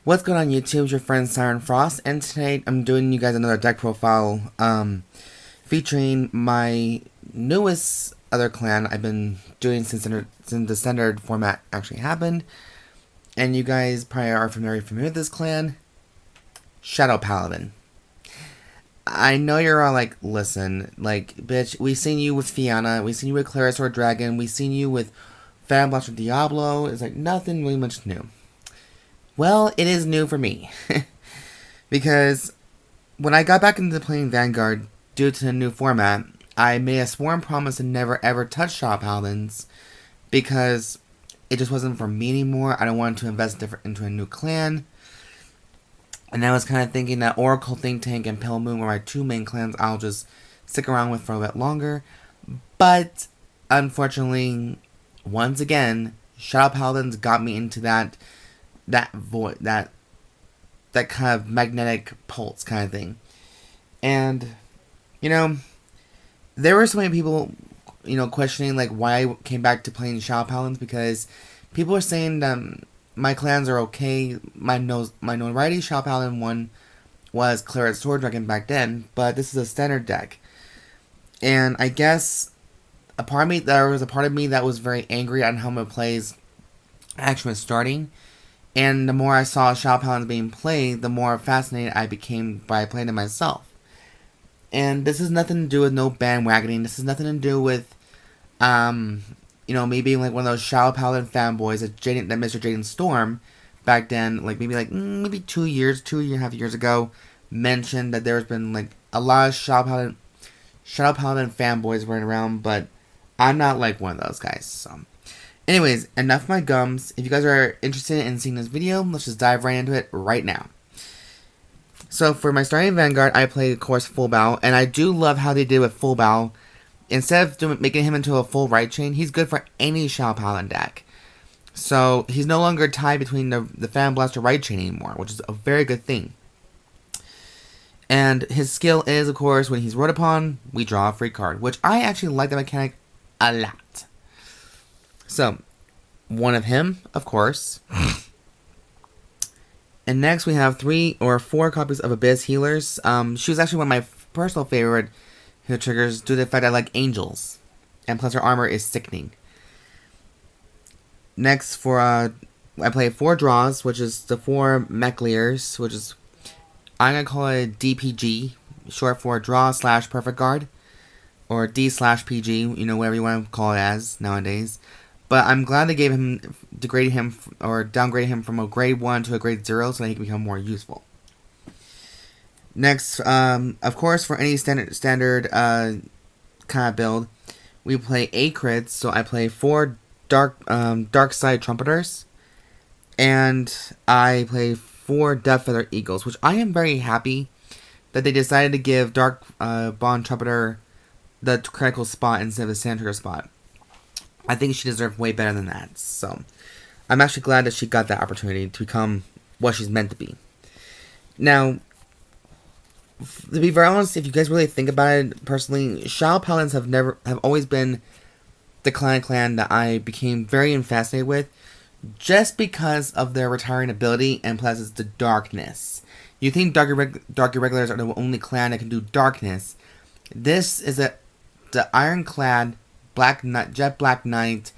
What's going on YouTube? It's your friend Siren Frost, and today I'm doing you guys another deck profile featuring my newest other clan I've been doing since the standard format actually happened. And you guys probably are very familiar with this clan, Shadow Paladin. I know you're all like, listen, like, bitch, we've seen you with Fianna, we've seen you with Claris or Dragon, we've seen you with Fan Blaster Diablo. It's like nothing really much new. Well, it is new for me. Because when I got back into playing Vanguard due to the new format, I made a sworn promise to never ever touch Shadow Paladins because it just wasn't for me anymore. I don't want to invest into a new clan. And I was kind of thinking that Oracle, Think Tank, and Pale Moon were my two main clans I'll just stick around with for a bit longer. But, unfortunately, once again, Shadow Paladins got me into that void, that kind of magnetic pulse kind of thing. And, you know, there were so many people, you know, questioning, like, why I came back to playing Shadow Paladins, because people are saying that my clans are okay. My notoriety Shadow Paladin one was Claret Sword Dragon back then, but this is a standard deck. And I guess there was a part of me that was very angry on how my plays actually was starting. And the more I saw Shadow Paladins being played, the more fascinated I became by playing it myself. And this has nothing to do with no bandwagoning. This has nothing to do with, you know, me being like one of those Shadow Paladin fanboys that Mr. Jaden Storm back then, like maybe 2.5 years ago, mentioned that there's been like a lot of Shadow Paladin fanboys running around, but I'm not like one of those guys. So, anyways, enough of my gums. If you guys are interested in seeing this video, let's just dive right into it right now. So for my starting Vanguard, I played, of course, Fullbau, and I do love how they did with Fullbau. Instead of making him into a full right chain, he's good for any Shadow Paladin deck. So he's no longer tied between the Fan Blaster right chain anymore, which is a very good thing. And his skill is, of course, when he's rode upon, we draw a free card, which I actually like that mechanic a lot. So, one of him, of course. And next we have 3 or 4 copies of Abyss Healers. She was actually one of my personal favorite heal triggers due to the fact I like angels. And plus her armor is sickening. Next for, I play 4 draws, which is the 4 Mech Lirs, which is, I'm going to call it DPG, short for Draw / Perfect Guard. Or D/PG, you know, whatever you want to call it as nowadays. But I'm glad they downgraded him from a grade 1 to a grade 0 so that he can become more useful. Next, of course, for any standard kind of build, we play 8 crits. So I play 4 Darkside Trumpeters, and I play 4 Death Feather Eagles, which I am very happy that they decided to give Dark Bond Trumpeter the critical spot instead of the Sand spot. I think she deserved way better than that. So, I'm actually glad that she got that opportunity to become what she's meant to be. Now, to be very honest, if you guys really think about it, personally, Shadow Paladins have always been the clan that I became very fascinated with, just because of their retiring ability and plus it's the darkness. You think Dark Irregulars are the only clan that can do darkness. This is the ironclad Jet Black Knight,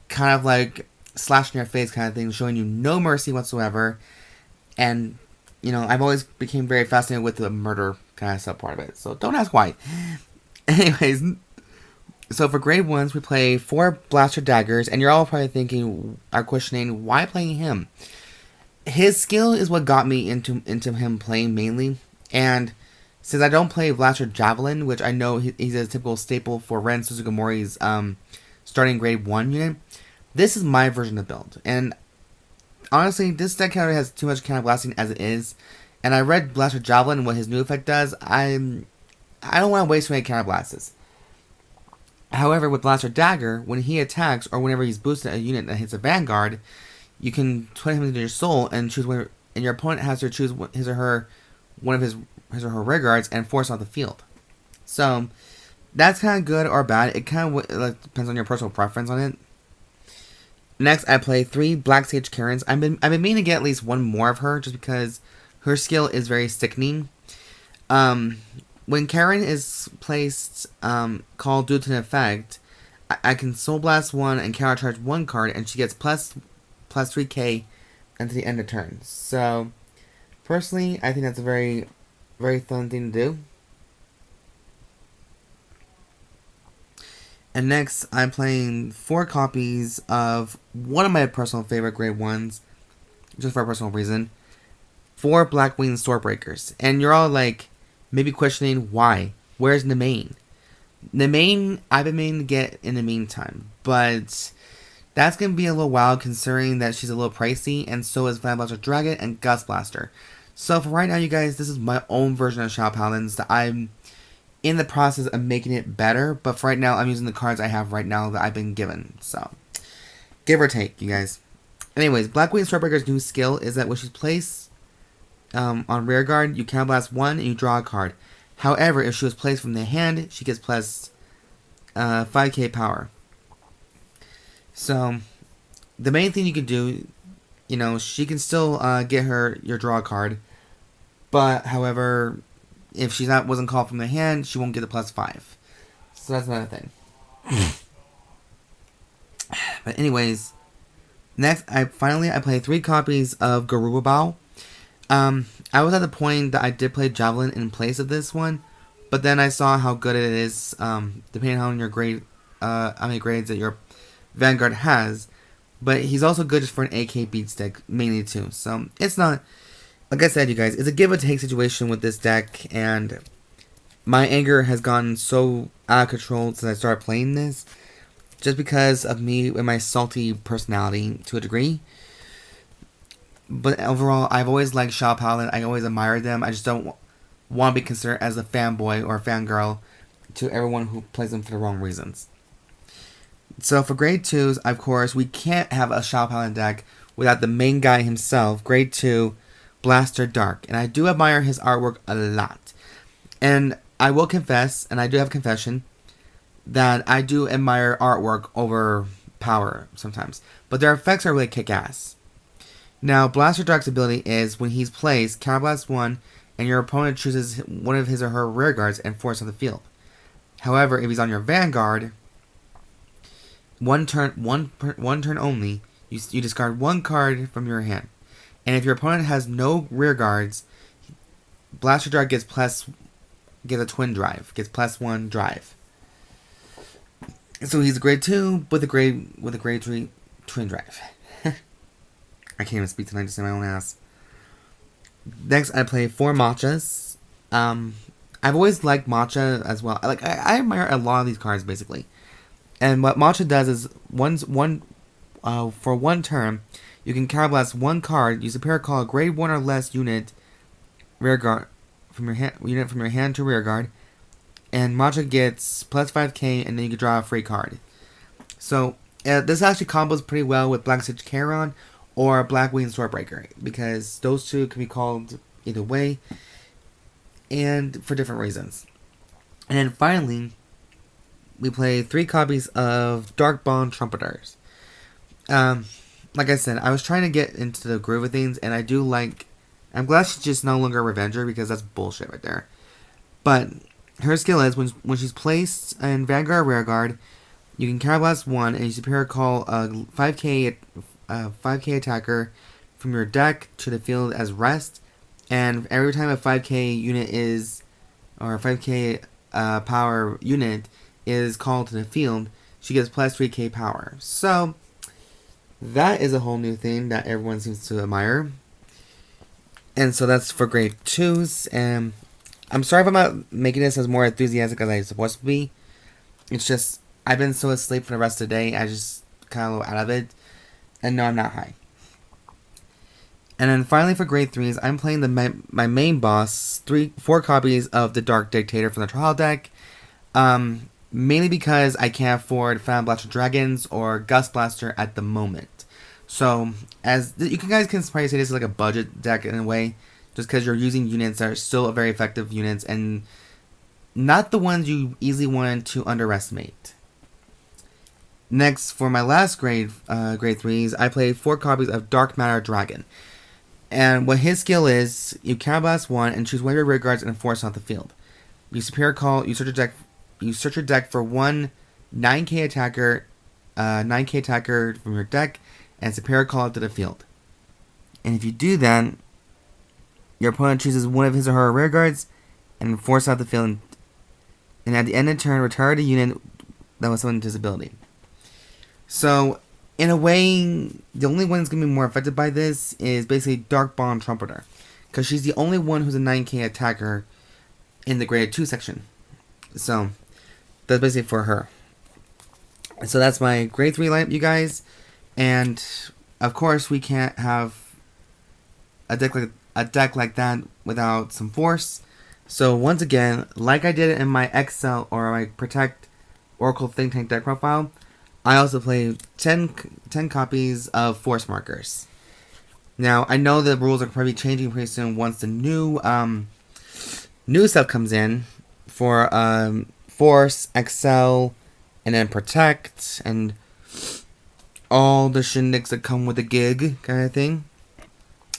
kind of like slash in your face kind of thing, showing you no mercy whatsoever. And, you know, I've always became very fascinated with the murder kind of sub part of it, so don't ask why. Anyways, so for grade 1s, we play 4 Blaster Daggers, and you're all probably questioning, why playing him? His skill is what got me into him playing mainly, and since I don't play Blaster Javelin, which I know he's a typical staple for Ren Suzugamori's starting grade 1 unit, this is my version of the build. And honestly, this deck kind of has too much counter blasting as it is. And I read Blaster Javelin and what his new effect does. I don't want to waste many counter blasts. However, with Blaster Dagger, when he attacks or whenever he's boosted a unit that hits a Vanguard, you can put him into your soul and choose and your opponent has to choose one of his or her rear guards and force off the field. So that's kind of good or bad. It kind of depends on your personal preference on it. Next, I play 3 Black Sage Charons. I've been meaning to get at least one more of her, just because her skill is very sickening. When Charon is placed, called due to an effect, I can Soul Blast 1 and counter charge 1 card, and she gets plus 3k until the end of turn. So, personally, I think that's a very, very fun thing to do. And next, I'm playing 4 copies of one of my personal favorite grade 1s, just for a personal reason. 4 Blackwing Swordbreakers. And you're all like, maybe questioning why. Where's the main? The main, I've been meaning to get in the meantime. But that's going to be a little wild considering that she's a little pricey. And so is Flame Blaster Dragon and Gust Blaster. So for right now, you guys, this is my own version of Shadow Paladins that I'm in the process of making it better, but for right now, I'm using the cards I have right now that I've been given, so give or take, you guys. Anyways, Blackwing Swordbreaker's new skill is that when she's placed on rear guard, you counter blast 1 and you draw a card. However, if she was placed from the hand, she gets plus 5k power. So, the main thing you can do, you know, she can still get your draw card, but however, if she wasn't called from the hand, she won't get the plus 5. So that's another thing. But anyways, next I play 3 copies of Gururubau. I was at the point that I did play Javelin in place of this one, but then I saw how good it is, depending on your grade, how many grades that your Vanguard has. But he's also good just for an AK beat stick, mainly too. So it's not. Like I said, you guys, it's a give-or-take situation with this deck, and my anger has gotten so out of control since I started playing this, just because of me and my salty personality to a degree. But overall, I've always liked Shadow Paladin. I always admired them. I just don't want to be considered as a fanboy or a fangirl to everyone who plays them for the wrong reasons. So for grade 2s, of course, we can't have a Shadow Paladin deck without the main guy himself, grade 2, Blaster Dark, and I do admire his artwork a lot. And I will confess, and I do have a confession, that I do admire artwork over power sometimes. But their effects are really kick-ass. Now, Blaster Dark's ability is, when he's placed, counterblast 1, and your opponent chooses one of his or her rear guards and force on the field. However, if he's on your Vanguard, one turn only, you discard 1 card from your hand. And if your opponent has no rear guards, Blaster Dark gets a twin drive, gets +1 drive. So he's a grade 2 with a grade 3 twin drive. I can't even speak tonight, just in my own ass. Next, I play 4 Machas. I've always liked Macha as well. I admire a lot of these cards basically. And what Macha does is for 1 turn, you can counterblast 1 card. Use a pair call a grade 1 or less unit rear guard from your hand to rear guard, and Macha gets plus 5k, and then you can draw a free card. So this actually combos pretty well with Black Sage Charon or Blackwing Swordbreaker, because those two can be called either way, and for different reasons. And then finally, we play 3 copies of Dark Trumpeters. Like I said, I was trying to get into the groove of things, and I'm glad she's just no longer a Revenger, because that's bullshit right there. But her skill is, when she's placed in Vanguard rear guard, you can counterblast 1, and you superior call a 5k attacker from your deck to the field as rest, and every time a 5k unit or a 5k power unit is called to the field, she gets plus 3k power. So that is a whole new thing that everyone seems to admire. And so that's for grade 2s. And I'm sorry if I'm not making this as more enthusiastic as I'm supposed to be. It's just, I've been so asleep for the rest of the day, I just kind of out of it. And no, I'm not high. And then finally for grade 3s, I'm playing my main boss, 4 copies of the Dark Dictator from the trial deck. Mainly because I can't afford Flame Blaster Dragons or Gust Blaster at the moment. So, you guys can probably say this is like a budget deck in a way, just because you're using units that are still very effective units, and not the ones you easily want to underestimate. Next, for my last grade 3s, I played 4 copies of Dark Matter Dragon. And what his skill is, you counterblast 1 and choose one of your rear guards and force off the field. You superior call, you search your deck for one 9k attacker from your deck, and superior call it to the field. And if you do that, your opponent chooses one of his or her rear guards and force out the field. And at the end of the turn, retire the unit that was summoned to his ability. So, in a way, the only one that's going to be more affected by this is basically Dark Trumpeter. Because she's the only one who's a 9k attacker in the grade 2 section. So, that's basically for her. So that's my grade 3 lineup, you guys. And, of course, we can't have a deck like that without some force. So, once again, like I did in my Excel or my Protect Oracle Think Tank deck profile, I also play 10 copies of Force Markers. Now, I know the rules are probably changing pretty soon once the new stuff comes in for Force, Excel, and then Protect, and all the shindigs that come with the gig kind of thing.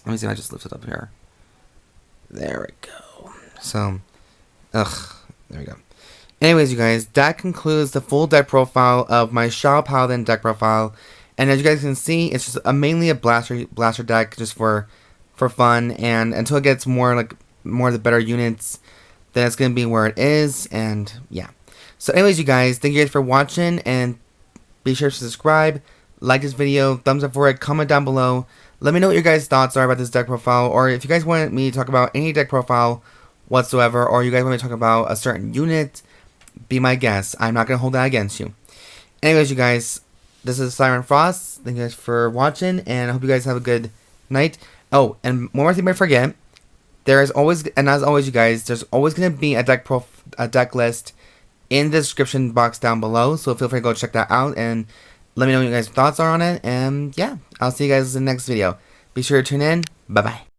Let me see if I just lift it up here. There we go. So, there we go. Anyways, you guys, that concludes the full deck profile of my Paladin deck profile. And as you guys can see, it's just mainly a blaster deck just for fun. And until it gets more of the better units, then it's going to be where it is. And yeah. So anyways, you guys, thank you guys for watching. And be sure to subscribe, like this video, thumbs up for it, comment down below. Let me know what your guys' thoughts are about this deck profile. Or if you guys want me to talk about any deck profile whatsoever, or you guys want me to talk about a certain unit, be my guest. I'm not going to hold that against you. Anyways, you guys, this is Siren Frost. Thank you guys for watching, and I hope you guys have a good night. Oh, and one more thing I forget. There is always, and as always, you guys, there's always going to be a deck list in the description box down below, so feel free to go check that out, and let me know what you guys' thoughts are on it, and yeah, I'll see you guys in the next video. Be sure to tune in. Bye-bye.